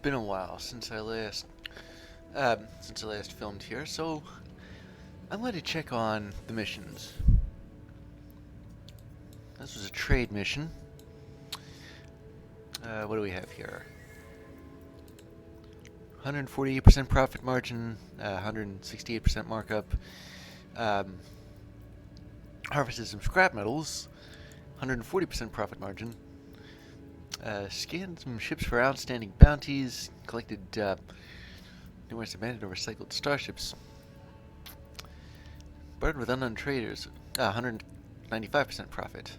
been a while since I last filmed here, so I'm going to check on the missions. This was a trade mission. What do we have here? 148% profit margin, 168% markup. Harvested some scrap metals, 140% profit margin. Scanned some ships for outstanding bounties, collected numerous abandoned or recycled starships. Bartered with unknown traders, 195% profit.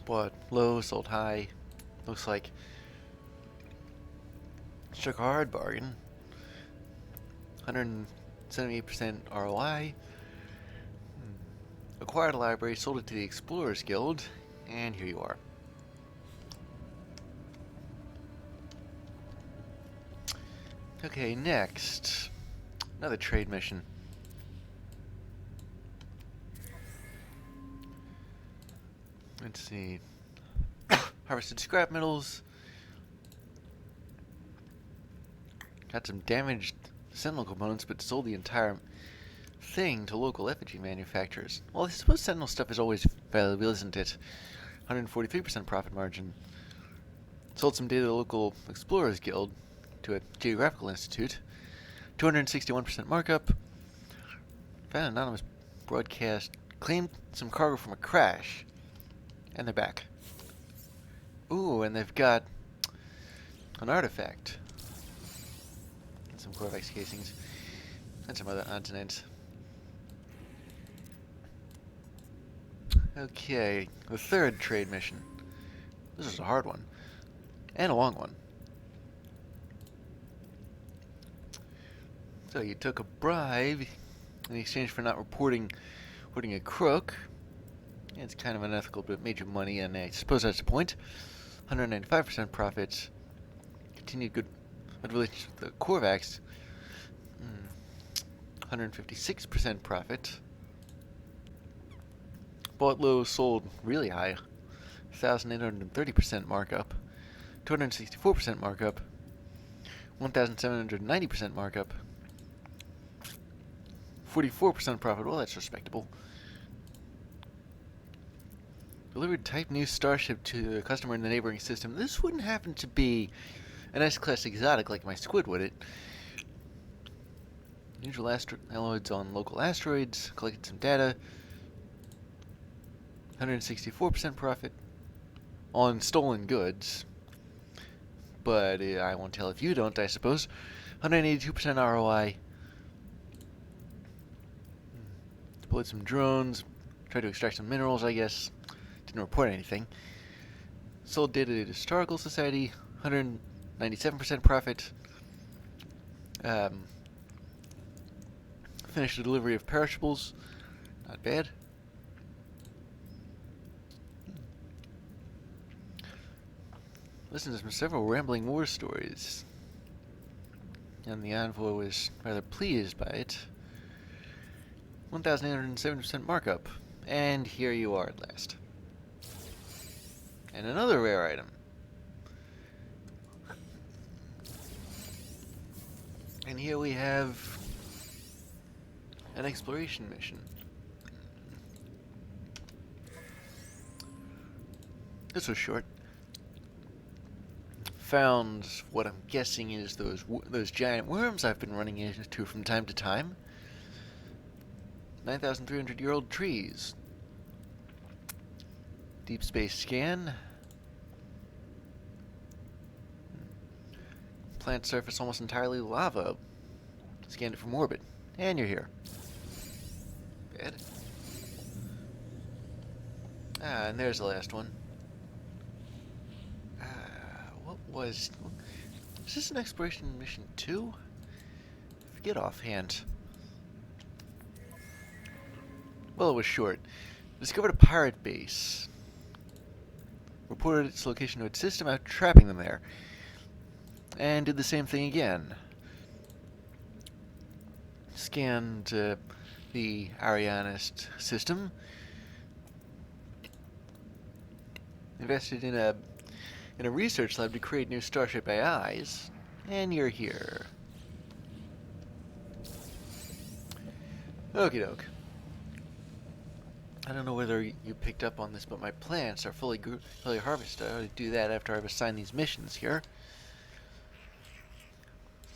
Bought low, sold high. Looks like struck a hard bargain. 178% ROI. Acquired a library, sold it to the Explorers Guild, and here you are. Okay, next. Another trade mission. Let's see. Harvested scrap metals. Got some damaged Sentinel components, but sold the entire thing to local effigy manufacturers. Well, I suppose Sentinel stuff is always valuable, isn't it? 143% profit margin. Sold some data to the local Explorers Guild, to a geographical institute. 261% markup. Found an anonymous broadcast. Claimed some cargo from a crash. And they're back. Ooh, and they've got an artifact. And some Corvex casings. And some other odds and ends. Okay, the third trade mission. This is a hard one. And a long one. So you took a bribe in exchange for not reporting a crook. Yeah, it's kind of unethical, but it made you money, and I suppose that's the point. 195% profits. Continued good relations with the Corvax. 156% profit. Bought low, sold really high. 1,830% markup. 264% markup. 1,790% markup. 44% profit. Well, that's respectable. Delivered type new starship to a customer in the neighboring system. This wouldn't happen to be an S-class exotic like my squid, would it? Usual alloys on local asteroids. Collected some data. 164% profit on stolen goods. But I won't tell if you don't, I suppose. 182% ROI. Deployed some drones. Tried to extract some minerals, I guess. Didn't report anything. Sold data to the Historical Society. 197% profit. Finished the delivery of perishables. Not bad. Listened to several rambling war stories, and the envoy was rather pleased by it. 1,870% markup, and here you are at last. And another rare item. And here we have an exploration mission. This was short. Found what I'm guessing is those giant worms I've been running into from time to time. 9,300-year-old trees. Deep space scan. Plant surface almost entirely lava. Scanned it from orbit. And you're here. Bad. And there's the last one. Was this an exploration mission 2? Forget offhand. Well, it was short. Discovered a pirate base. Reported its location to its system after trapping them there. And did the same thing again. Scanned the Arianist system. Invested in in a research lab to create new starship AIs, and you're here. Okie doke. I don't know whether you picked up on this, but my plants are fully harvested. I ought to do that after I've assigned these missions here.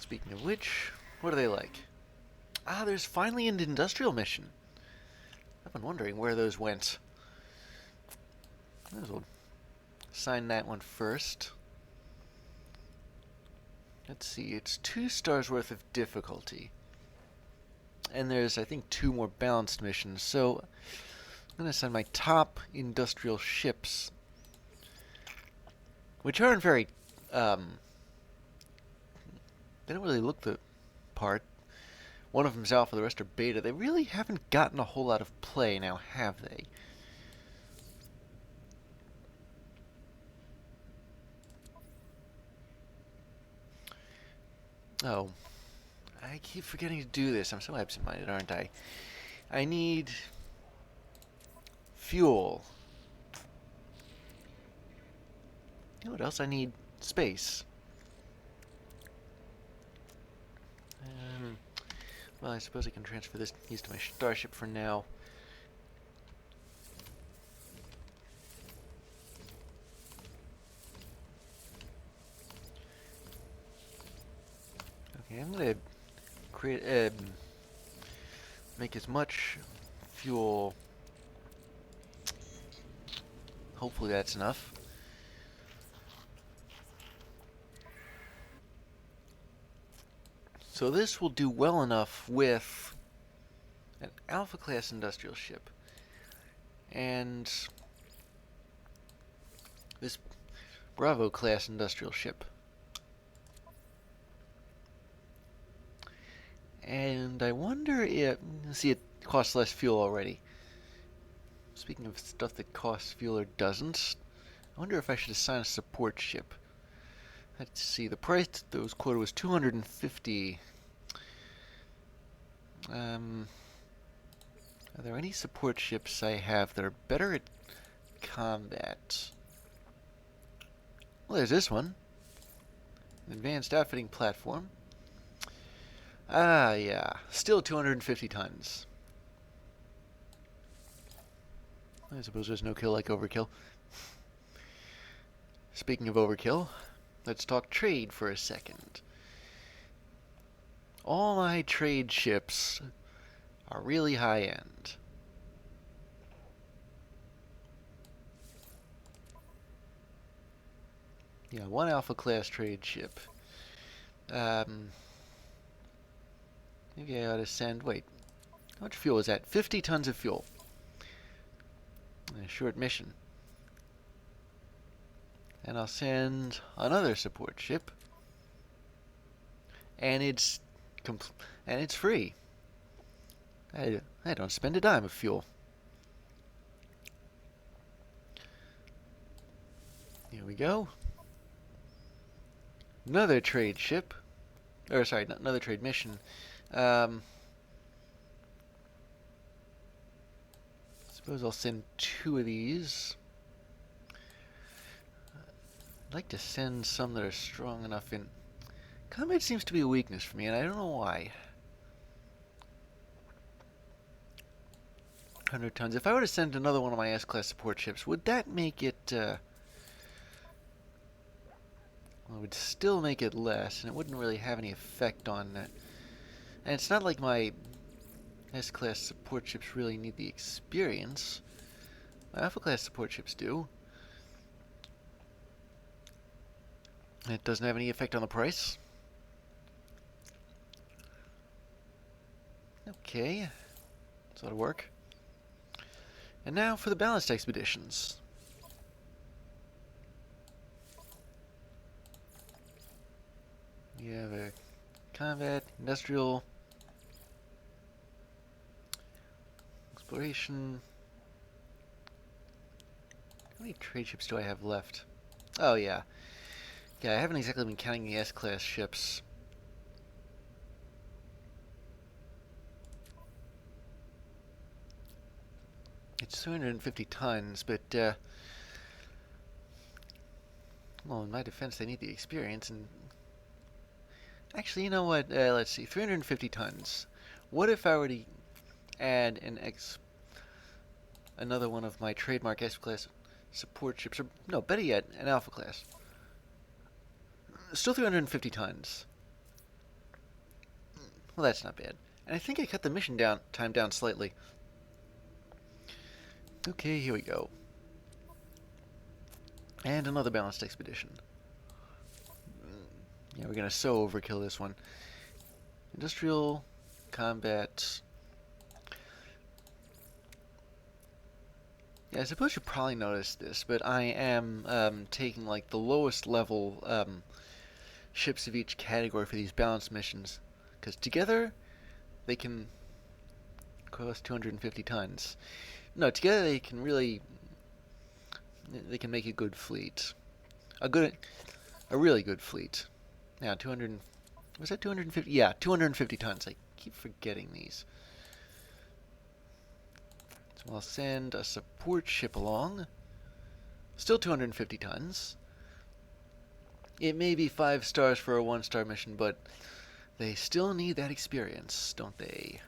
Speaking of which, what are they like? Ah, there's finally an industrial mission. I've been wondering where those went. Might as well assign that one first. Let's see, it's 2 stars worth of difficulty. And there's, I think, 2 more balanced missions, so I'm going to send my top industrial ships, which aren't very, they don't really look the part. One of them's alpha, the rest are beta. They really haven't gotten a whole lot of play now, have they? Oh, I keep forgetting to do this. I'm so absent-minded, aren't I? I need fuel. You know what else? I need space. Well, I suppose I can transfer these to my starship for now. Okay, I'm gonna create, make as much fuel. Hopefully that's enough. So this will do well enough with an Alpha class industrial ship and this Bravo class industrial ship. And I wonder if, see, it costs less fuel already. Speaking of stuff that costs fuel or doesn't, I wonder if I should assign a support ship. Let's see, the price that was quoted was 250. Are there any support ships I have that are better at combat? Well, there's this one. An advanced outfitting platform. Ah, yeah. Still 250 tons. I suppose there's no kill like overkill. Speaking of overkill, let's talk trade for a second. All my trade ships are really high-end. Yeah, 1 Alpha class trade ship. Maybe I ought to send, wait, how much fuel is that? 50 tons of fuel. A short mission. And I'll send another support ship. And it's free. I don't spend a dime of fuel. Here we go. Another trade ship. Or sorry, another trade mission. Suppose I'll send 2 of these. I'd like to send some that are strong enough in... Combat seems to be a weakness for me, and I don't know why. 100 tons. If I were to send another one of my S-class support ships, would that make it... well, it would still make it less, and it wouldn't really have any effect on that. And it's not like my S-class support ships really need the experience. My Alpha-class support ships do. It doesn't have any effect on the price. Okay. So that'll work. And now for the balanced expeditions. We have a combat, industrial, exploration. How many trade ships do I have left? Oh, yeah. Yeah, I haven't exactly been counting the S-class ships. It's 250 tons, but Well, in my defense, they need the experience, and... Actually, you know what? Let's see. 350 tons. What if I were to add another one of my trademark S-class support ships, or no, better yet, an Alpha class. Still 350 tons. Well, that's not bad. And I think I cut the mission time down slightly. Okay, here we go. And another balanced expedition. Yeah, we're gonna so overkill this one. Industrial combat. Yeah, I suppose you probably noticed this, but I am taking like the lowest level ships of each category for these balanced missions, because together they can cost 250 tons. No, together they can really make a good fleet, a really good fleet. Now 200, was that 250? Yeah, 250 tons. I keep forgetting these. So I'll send a support ship along. Still 250 tons. It may be 5 stars for a 1-star mission, but they still need that experience, don't they?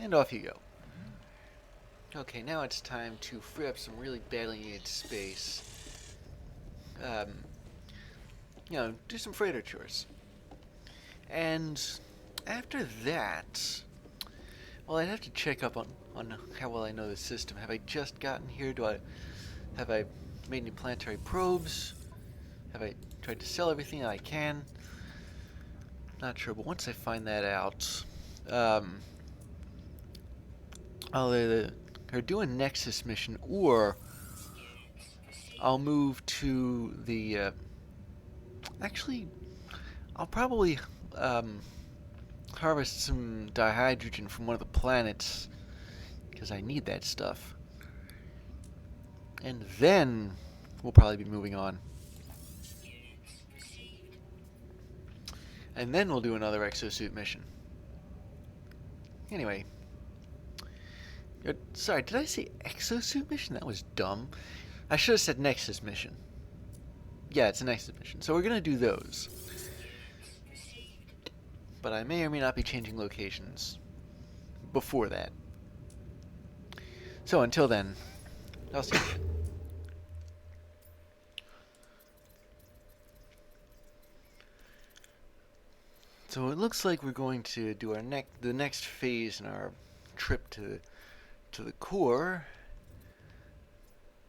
And off you go. Okay, now it's time to free up some really badly needed space. You know, do some freighter chores. And after that, well, I'd have to check up on how well I know the system. Have I just gotten here? Have I made any planetary probes? Have I tried to sell everything I can? Not sure, but once I find that out, I'll either do a Nexus mission, or I'll move to the, actually, I'll probably, harvest some dihydrogen from one of the planets, because I need that stuff. And then we'll probably be moving on. And then we'll do another exosuit mission. Anyway. Sorry, did I say exosuit mission? That was dumb. I should have said Nexus mission. Yeah, it's a Nexus mission. So we're going to do those. But I may or may not be changing locations before that. So until then, I'll see you again. So it looks like we're going to do the next phase in our trip to the core.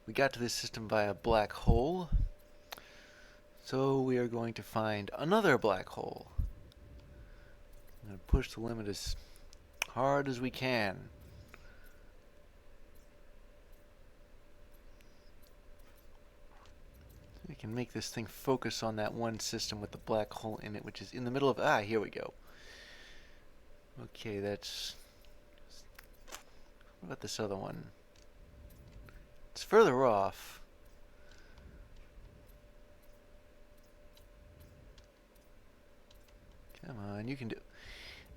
We got to this system via a black hole. So we are going to find another black hole. I'm going to push the limit as hard as we can. So we can make this thing focus on that one system with the black hole in it, which is in the middle of... Ah, here we go. Okay, that's... What about this other one? It's further off. Come on, you can do...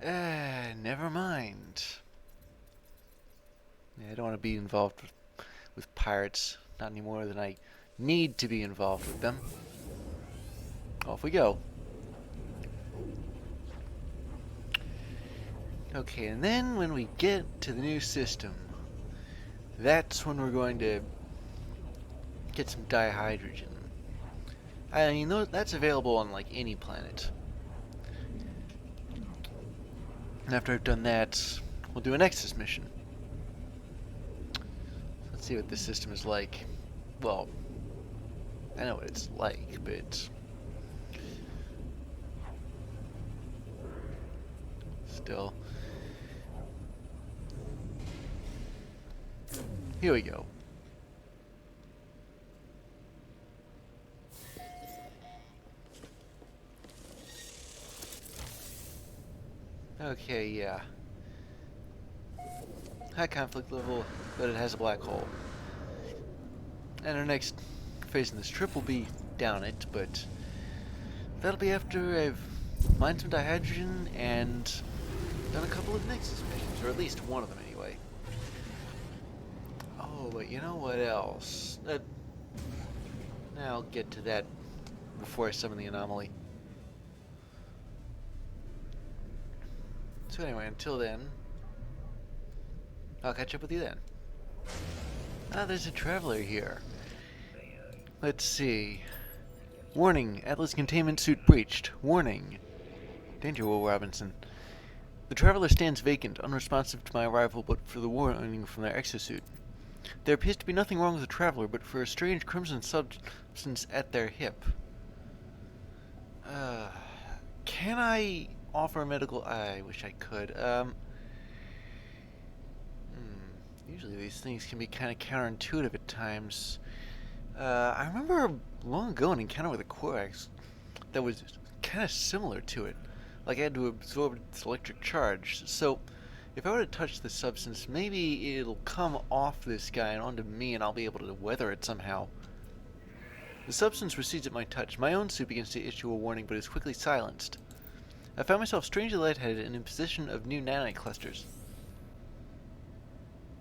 never mind. Yeah, I don't want to be involved with pirates. Not any more than I need to be involved with them. Off we go. Okay, and then when we get to the new system, that's when we're going to get some dihydrogen. I mean, that's available on like any planet. And after I've done that, we'll do a Nexus mission. Let's see what this system is like. Well, I know what it's like, but still. Here we go. Okay, yeah. High conflict level, but it has a black hole. And our next phase in this trip will be down it, but that'll be after I've mined some dihydrogen and done a couple of Nexus missions, or at least one of them anyway. Oh, but you know what else? I'll get to that before I summon the anomaly. So anyway, until then, I'll catch up with you then. Ah, there's a traveler here. Let's see. Warning, Atlas containment suit breached. Warning. Danger, Will Robinson. The traveler stands vacant, unresponsive to my arrival but for the warning from their exosuit. There appears to be nothing wrong with the traveler, but for a strange crimson substance at their hip. Can I offer medical... I wish I could. Usually these things can be kind of counterintuitive at times. I remember long ago an encounter with a Korax that was kind of similar to it. Like I had to absorb its electric charge. So if I were to touch the substance, maybe it'll come off this guy and onto me and I'll be able to weather it somehow. The substance recedes at my touch. My own suit begins to issue a warning but is quickly silenced. I found myself strangely lightheaded and in possession of new nanite clusters.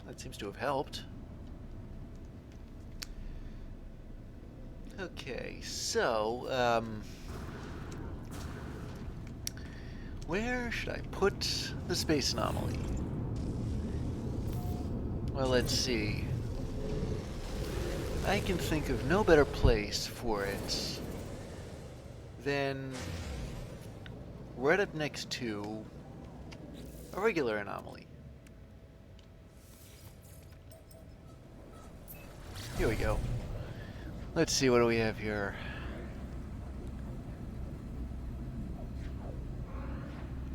That seems to have helped. Okay, so, where should I put the space anomaly? Well, let's see. I can think of no better place for it than right up next to a regular anomaly. Here we go. Let's see, what do we have here?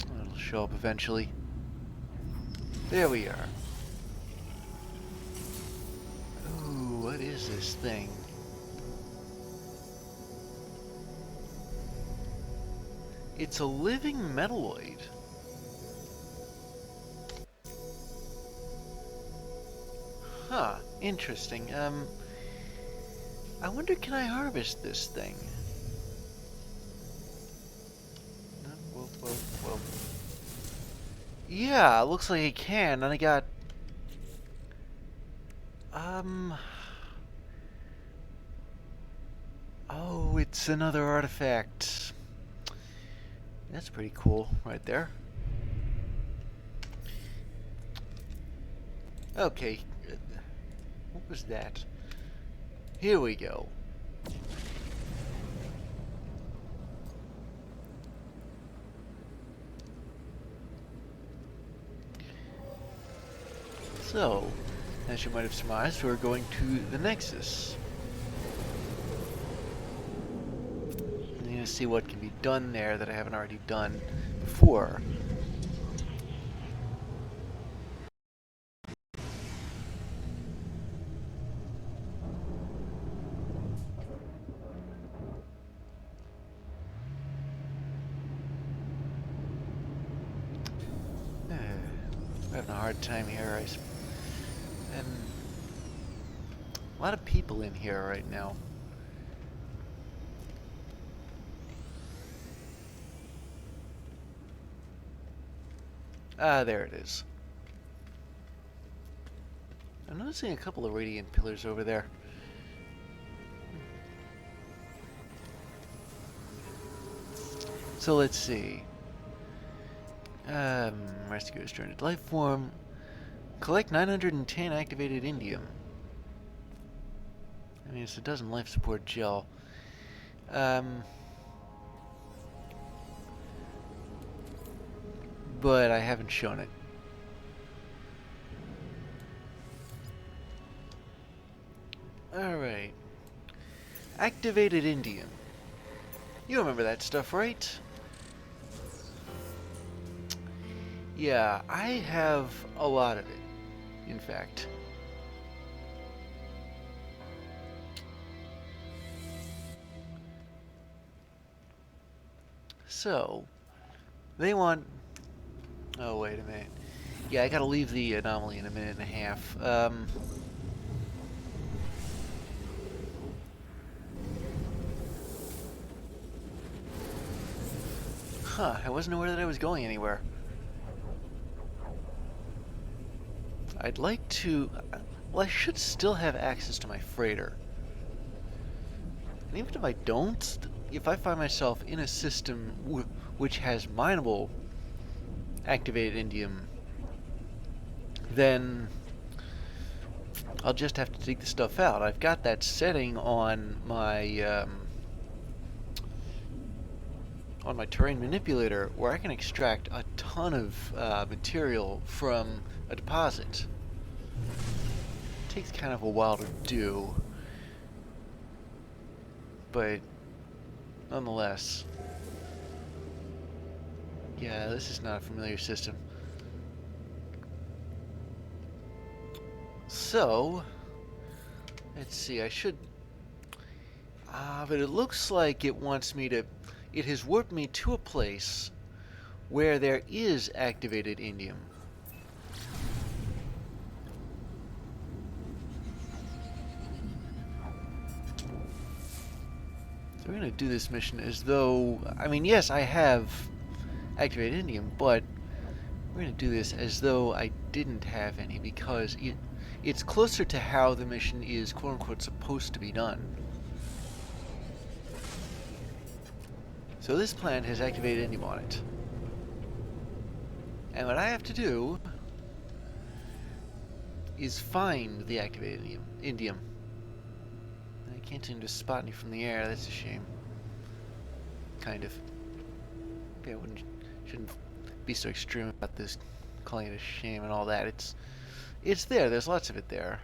It'll show up eventually. There we are. Ooh, what is this thing? It's a living metalloid. Huh, interesting. I wonder, can I harvest this thing? Whoa. Yeah, looks like I can, and I got... Oh, it's another artifact. That's pretty cool, right there. Okay. What was that? Here we go. So, as you might have surmised, we're going to the Nexus. I'm going to see what can be done there that I haven't already done before. I'm having a hard time here. And a lot of people in here right now. Ah, there it is. I'm noticing a couple of radiant pillars over there. So let's see. Rescue a stranded life form. Collect 910 activated indium. I mean, it's a dozen life support gel. But I haven't shown it. Alright. Activated indium. You remember that stuff, right? Yeah, I have a lot of it, in fact. So, they want... Oh, wait a minute. Yeah, I gotta leave the anomaly in a minute and a half. Huh, I wasn't aware that I was going anywhere. I'd like to... Well, I should still have access to my freighter. And even if I don't, if I find myself in a system which has mineable activated indium, then I'll just have to dig the stuff out. I've got that setting on my terrain manipulator where I can extract a ton of material from a deposit. It takes kind of a while to do, but nonetheless, yeah, this is not a familiar system. So, let's see, I should... but it looks like it wants me to... It has warped me to a place where there is activated indium. So we're going to do this mission as though... I mean, yes, I have activated indium, but we're going to do this as though I didn't have any, because it's closer to how the mission is quote-unquote supposed to be done. So this plant has activated indium on it. And what I have to do is find the activated indium. I can't seem to spot any from the air. That's a shame. Kind of. Yeah, shouldn't be so extreme about this, calling it a shame and all that. It's there. There's lots of it there.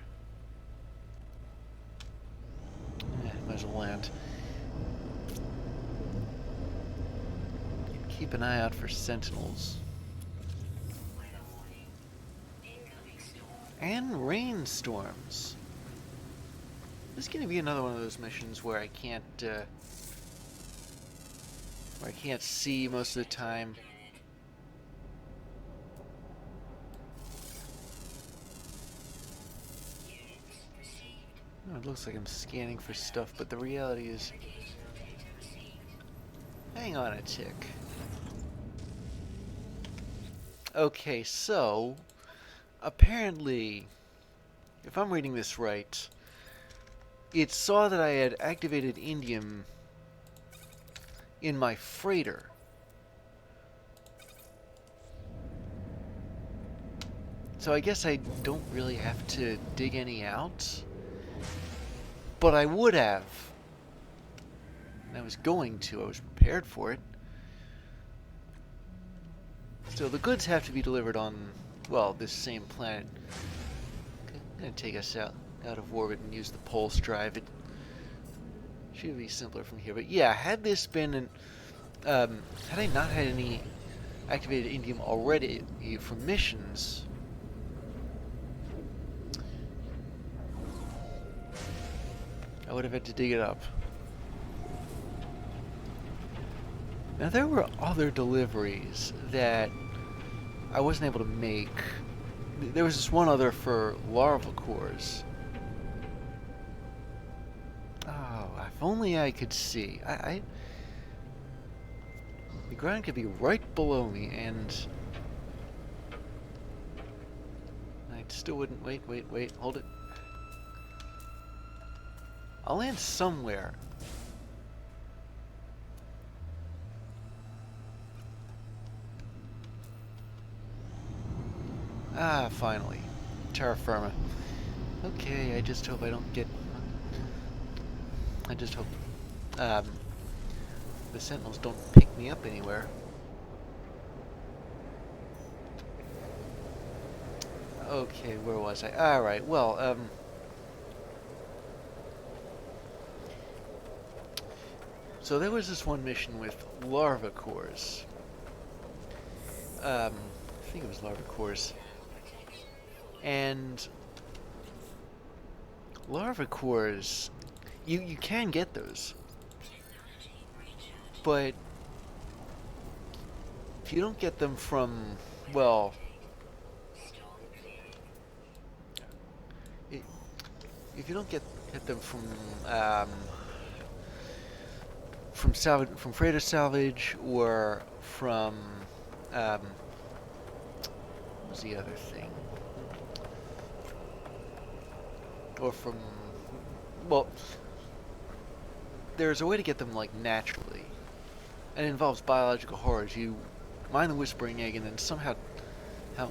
Might as well land. Keep an eye out for sentinels. And rainstorms. This is going to be another one of those missions where I can't see most of the time. It looks like I'm scanning for stuff, but the reality is... Hang on a tick. Okay, so... Apparently, if I'm reading this right, it saw that I had activated indium in my freighter. So I guess I don't really have to dig any out. But I would have. I was going to. I was prepared for it. So the goods have to be delivered on, well, this same planet. Okay, I'm going to take us out of orbit and use the pulse drive. It should be simpler from here. But yeah, had this been an... had I not had any activated indium already from missions... I would have had to dig it up. Now there were other deliveries that I wasn't able to make. There was this one other for larva cores. Oh, if only I could see. The ground could be right below me, and I still wouldn't. Wait, hold it. I'll land somewhere. Ah, finally. Terra firma. Okay, I just hope I don't get... I just hope the sentinels don't pick me up anywhere. Okay, where was I? Alright, well, so there was this one mission with larva cores. I think it was larva cores. And larva cores, you can get those. But if you don't get them from, well, if you don't get them from freighter salvage, or from what was the other thing? Or from, well, there's a way to get them like naturally, and it involves biological horrors. You mine the whispering egg, and then somehow how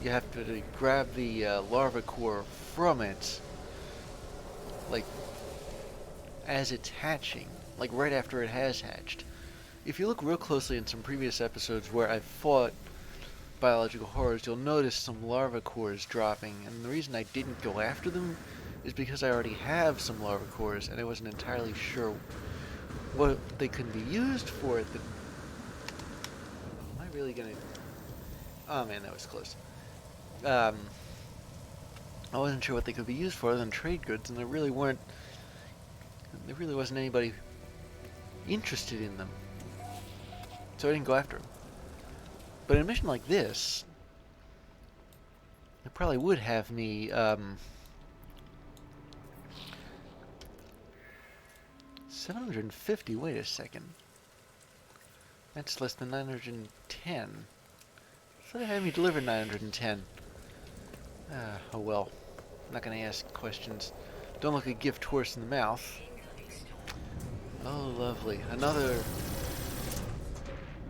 you have to grab the larva core from it, like as it's hatching, like right after it has hatched. If you look real closely in some previous episodes where I've fought biological horrors, you'll notice some larva cores dropping, and the reason I didn't go after them is because I already have some larva cores, and I wasn't entirely sure what they could be used for. Am I really gonna... Oh man, that was close. I wasn't sure what they could be used for other than trade goods, and there really wasn't anybody interested in them. So I didn't go after them. But in a mission like this, it probably would have me, 750, wait a second. That's less than 910. So they had me deliver 910. Oh well. I'm not gonna ask questions. Don't look a gift horse in the mouth. Oh, lovely. Another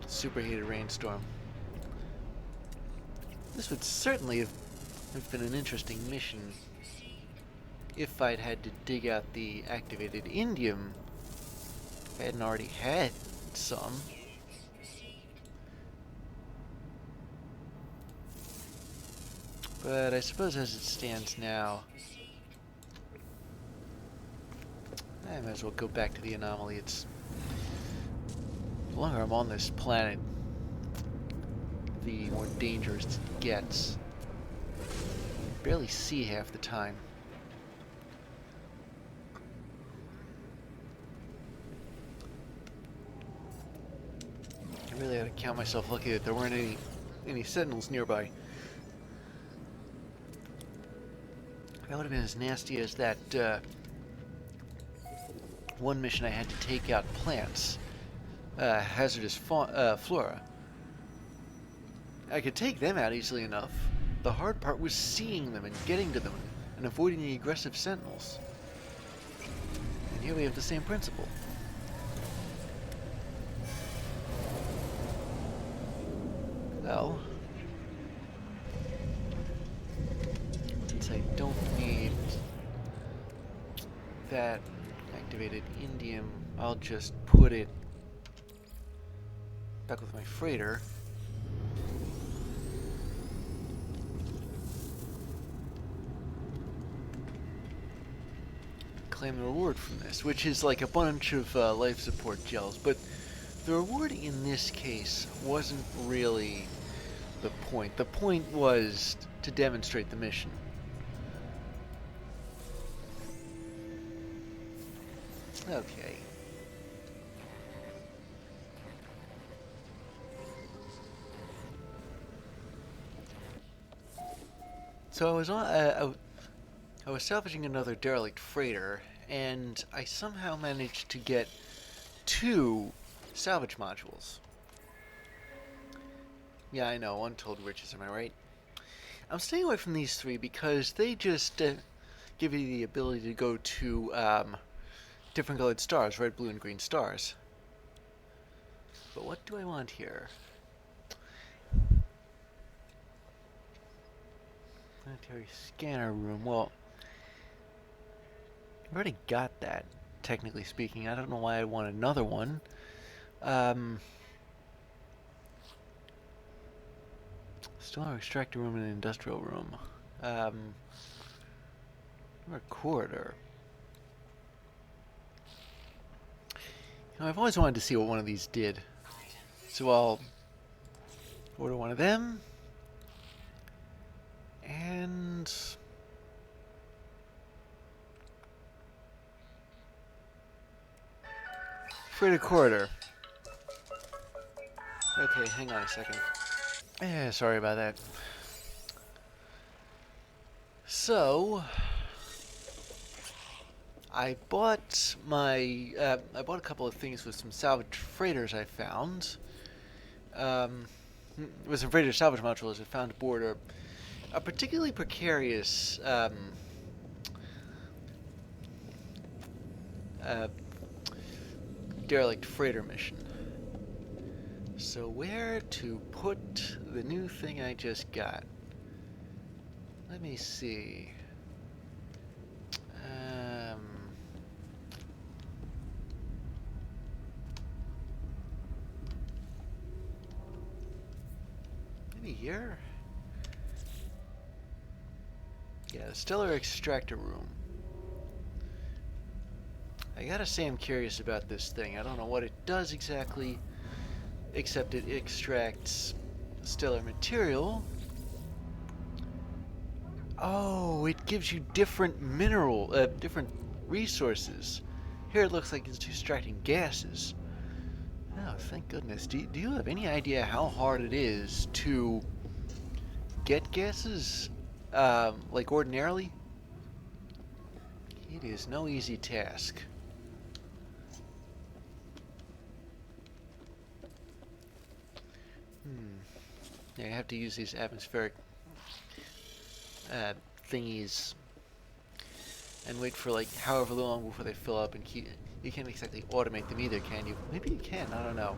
superheated rainstorm. This would certainly have been an interesting mission if I'd had to dig out the activated indium. If I hadn't already had some. But I suppose as it stands now, I might as well go back to the anomaly. It's... the longer I'm on this planet, the more dangerous it gets. I barely see half the time. I really had to count myself lucky that there weren't any sentinels nearby. That would have been as nasty as that one mission I had to take out plants, hazardous flora. I could take them out easily enough. The hard part was seeing them and getting to them and avoiding the aggressive sentinels. And here we have the same principle. Well, since I don't need that activated indium, I'll just put it back with my freighter. Claim the reward from this, which is like a bunch of life support gels, but the reward in this case wasn't really the point. The point was to demonstrate the mission. Okay. So I was salvaging another derelict freighter, and I somehow managed to get 2 salvage modules. Yeah, I know, untold riches, am I right? I'm staying away from these 3 because they just give you the ability to go to different colored stars, red, blue, and green stars. But what do I want here? Planetary scanner room. Well, I've already got that, technically speaking. I don't know why I want another one. Still an extractor room and an industrial room. Recorder. You know, I've always wanted to see what one of these did. So I'll order one of them. And freighter corridor. Okay, hang on a second. Yeah, sorry about that. So I bought a couple of things with some salvage freighters I found. With some freighter salvage modules I found aboard a particularly precarious derelict freighter mission. So where to put the new thing I just got? Let me see. Maybe here? Yeah, the stellar extractor room. I gotta say I'm curious about this thing. I don't know what it does exactly, except it extracts stellar material. Oh, it gives you different different resources. Here it looks like it's extracting gases. Oh, thank goodness. Do you have any idea how hard it is to get gases, like ordinarily? It is no easy task. Yeah, I have to use these atmospheric thingies and wait for like however long before they fill up and keep. You can't exactly automate them either, can you? Maybe you can. I don't know.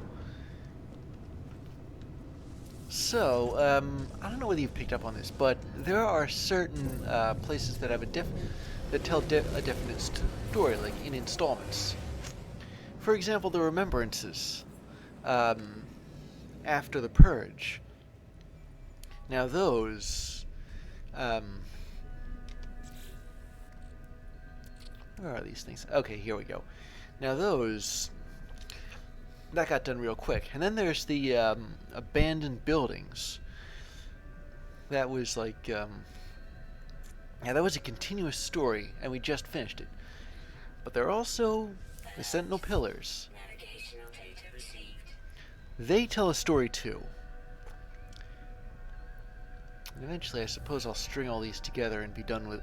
So I don't know whether you've picked up on this, but there are certain places that have that tell a definite story, like in installments. For example, the Remembrances after the Purge. Now those, where are these things? Okay, here we go. Now those, that got done real quick. And then there's the abandoned buildings. That was like, yeah, that was a continuous story, and we just finished it. But there are also the Sentinel Pillars. They tell a story too. And eventually, I suppose I'll string all these together and be done with.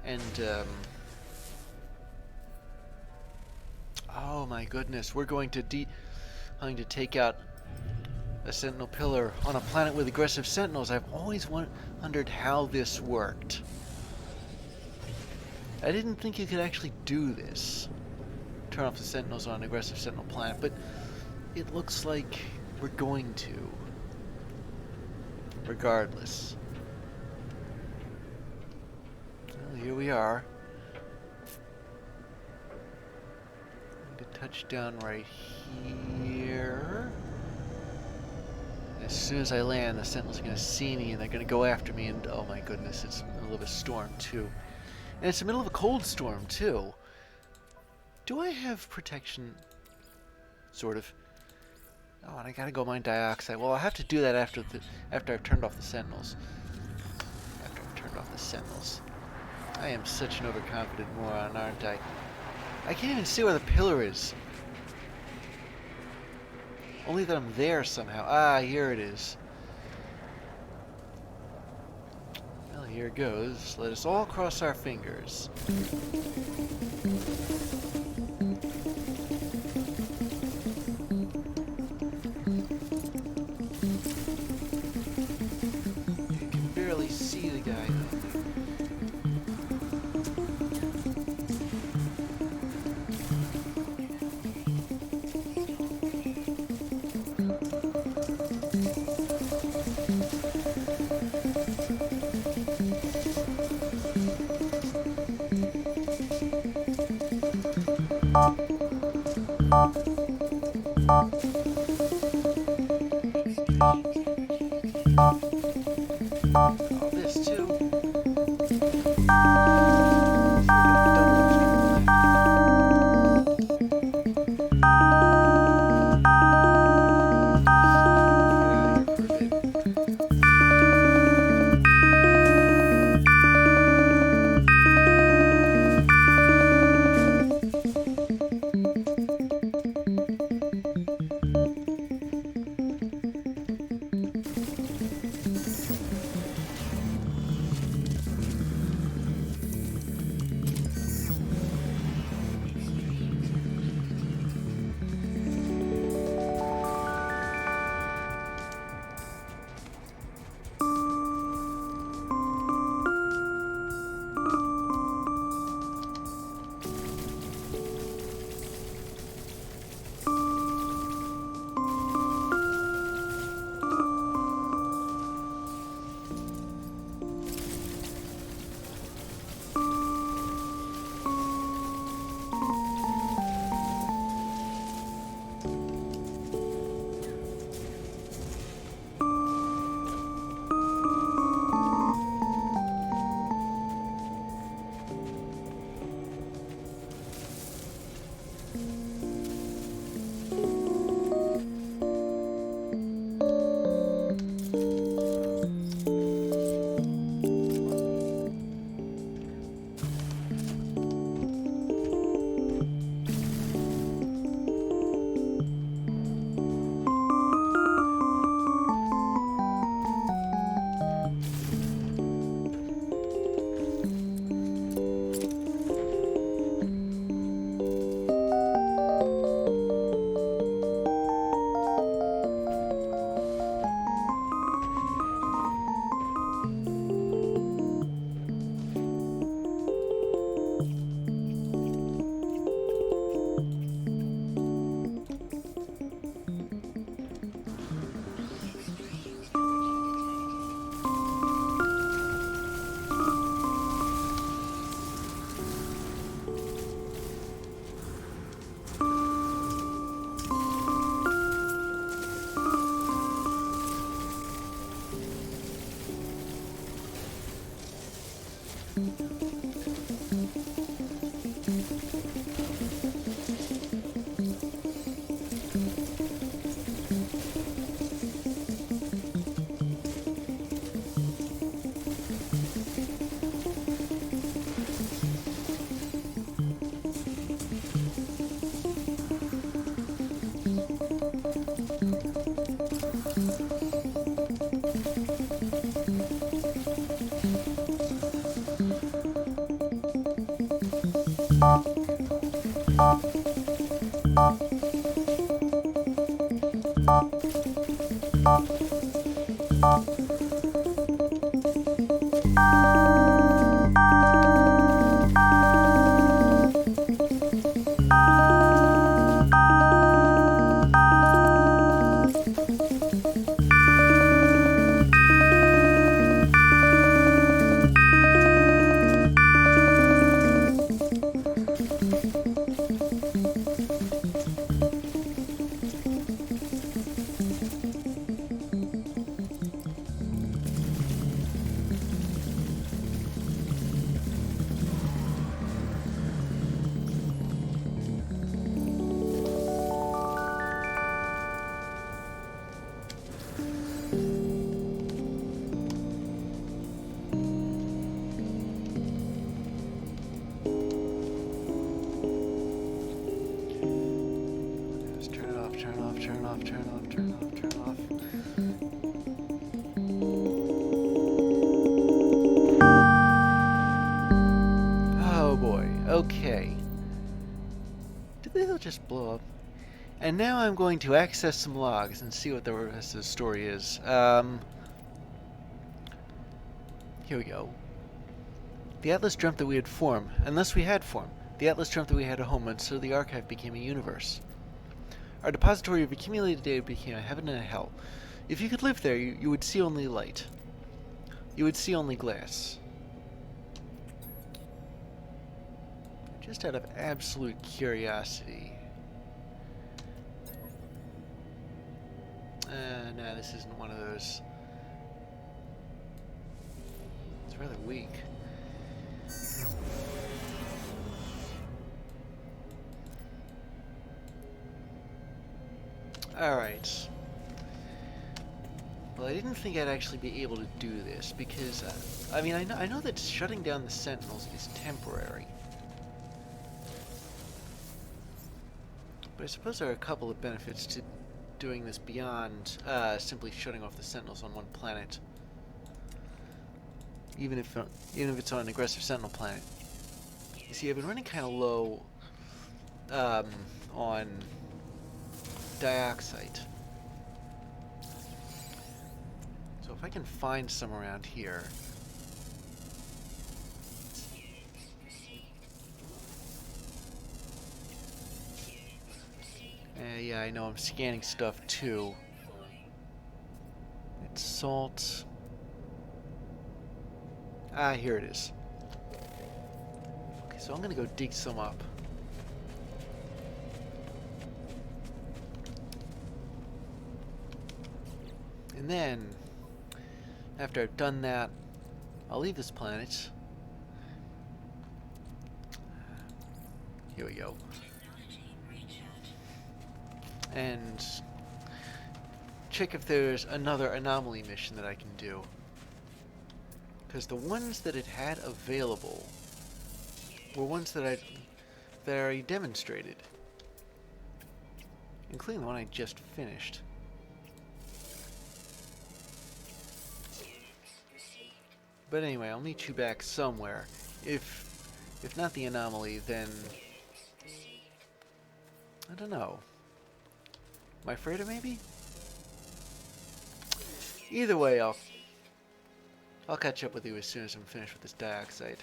And oh my goodness, we're going to take out a Sentinel Pillar on a planet with aggressive Sentinels. I've always wondered how this worked. I didn't think you could actually do this. Turn off the Sentinels on an aggressive Sentinel planet, but it looks like we're going to. Regardless. Well, here we are. I'm going to touch down right here. As soon as I land, the Sentinels are going to see me and they're going to go after me, and oh my goodness, it's in the middle of a storm too. And it's in the middle of a cold storm too. Do I have protection? Sort of. Oh, and I gotta go mine dioxide. Well, I'll have to do that after I've turned off the Sentinels. After I've turned off the Sentinels. I am such an overconfident moron, aren't I? I can't even see where the pillar is. Only that I'm there somehow. Ah, here it is. Well, here it goes. Let us all cross our fingers. See the guy. Oh, this too. Turn off. Oh boy, okay. Did the hill just blow up? And now I'm going to access some logs and see what the rest of the story is. Here we go. The Atlas dreamt that we had form, unless we had form. The Atlas dreamt that we had a home, and so the archive became a universe. Our depository of accumulated data became a heaven and a hell. If you could live there, you would see only light. You would see only glass. Just out of absolute curiosity. No, this isn't one of those. It's rather weak. Alright. Well, I didn't think I'd actually be able to do this because, I mean, I know that shutting down the Sentinels is temporary. But I suppose there are a couple of benefits to doing this beyond simply shutting off the Sentinels on one planet. Even if it's on an aggressive Sentinel planet. You see, I've been running kind of low on dioxide. So if I can find some around here. Yeah, I know I'm scanning stuff too. It's salt. Ah, here it is. Okay, so I'm gonna go dig some up. And then, after I've done that, I'll leave this planet. Here we go. And check if there's another anomaly mission that I can do. Because the ones that it had available were ones that I already demonstrated. Including the one I just finished. But anyway, I'll meet you back somewhere. If not the anomaly, then I don't know. My freighter, maybe? Either way, I'll catch up with you as soon as I'm finished with this dioxide.